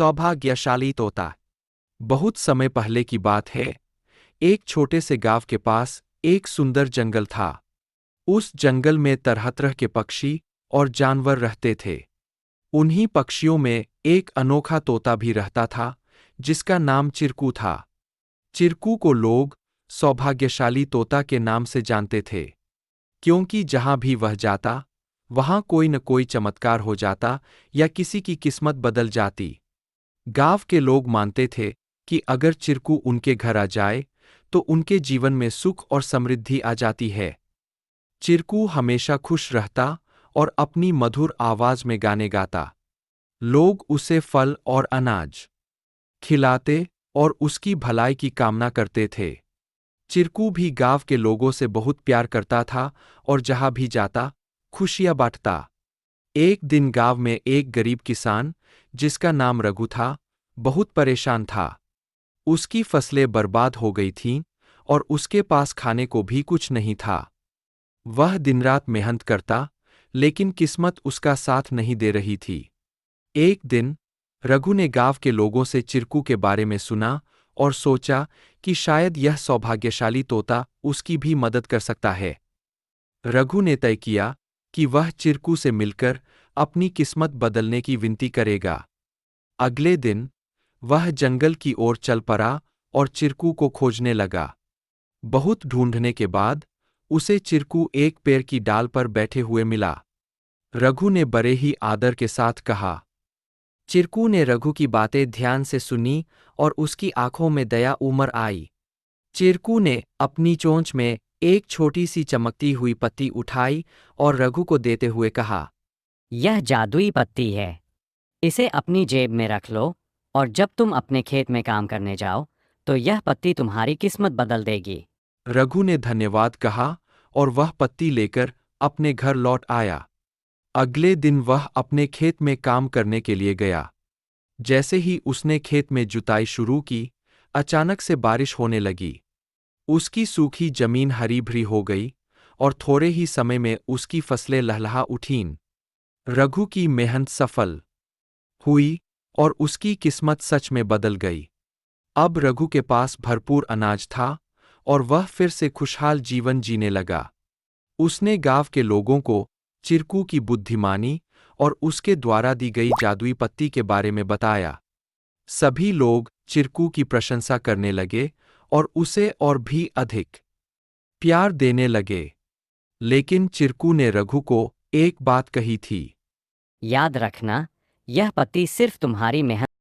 सौभाग्यशाली तोता। बहुत समय पहले की बात है। एक छोटे से गांव के पास एक सुंदर जंगल था। उस जंगल में तरह-तरह के पक्षी और जानवर रहते थे। उन्हीं पक्षियों में एक अनोखा तोता भी रहता था, जिसका नाम चिरकू था। चिरकू को लोग सौभाग्यशाली तोता के नाम से जानते थे, क्योंकि जहां भी वह जाता, वहां कोई न कोई चमत्कार हो जाता या किसी की किस्मत बदल जाती। गांव के लोग मानते थे कि अगर चिरकू उनके घर आ जाए, तो उनके जीवन में सुख और समृद्धि आ जाती है। चिरकू हमेशा खुश रहता और अपनी मधुर आवाज में गाने गाता। लोग उसे फल और अनाज खिलाते और उसकी भलाई की कामना करते थे। चिरकू भी गांव के लोगों से बहुत प्यार करता था और जहां भी जाता, खुशियां बांटता। एक दिन गांव में एक गरीब किसान, जिसका नाम रघु था, बहुत परेशान था। उसकी फसलें बर्बाद हो गई थीं और उसके पास खाने को भी कुछ नहीं था। वह दिन-रात मेहनत करता, लेकिन किस्मत उसका साथ नहीं दे रही थी। एक दिन रघु ने गांव के लोगों से चिरकू के बारे में सुना और सोचा कि शायद यह सौभाग्यशाली तोता उसकी भी मदद कर सकता है। रघु ने तय किया कि वह चिरकू से मिलकर अपनी किस्मत बदलने की विनती करेगा। अगले दिन वह जंगल की ओर चल पड़ा और चिरकू को खोजने लगा। बहुत ढूंढने के बाद उसे चिरकू एक पेड़ की डाल पर बैठे हुए मिला। रघु ने बड़े ही आदर के साथ कहा। चिरकू ने रघु की बातें ध्यान से सुनी और उसकी आंखों में दया उमड़ आई। चिरकू ने अपनी चोंच में एक छोटी सी चमकती हुई पत्ती उठाई और रघु को देते हुए कहा, यह जादुई पत्ती है। इसे अपनी जेब में रख लो और जब तुम अपने खेत में काम करने जाओ, तो यह पत्ती तुम्हारी किस्मत बदल देगी। रघु ने धन्यवाद कहा और वह पत्ती लेकर अपने घर लौट आया। अगले दिन वह अपने खेत में काम करने के लिए गया। जैसे ही उसने खेत में जुताई शुरू की, अचानक से बारिश होने लगी। उसकी सूखी जमीन हरी भरी हो गई और थोड़े ही समय में उसकी फसलें लहलहा उठीं। रघु की मेहनत सफल हुई और उसकी किस्मत सच में बदल गई। अब रघु के पास भरपूर अनाज था और वह फिर से खुशहाल जीवन जीने लगा। उसने गांव के लोगों को चिरकू की बुद्धिमानी और उसके द्वारा दी गई जादुई पत्ती के बारे में बताया। सभी लोग चिरकू की प्रशंसा करने लगे और उसे और भी अधिक प्यार देने लगे। लेकिन चिरकू ने रघु को एक बात कही थी। याद रखना, यह पत्ती सिर्फ तुम्हारी मेहनत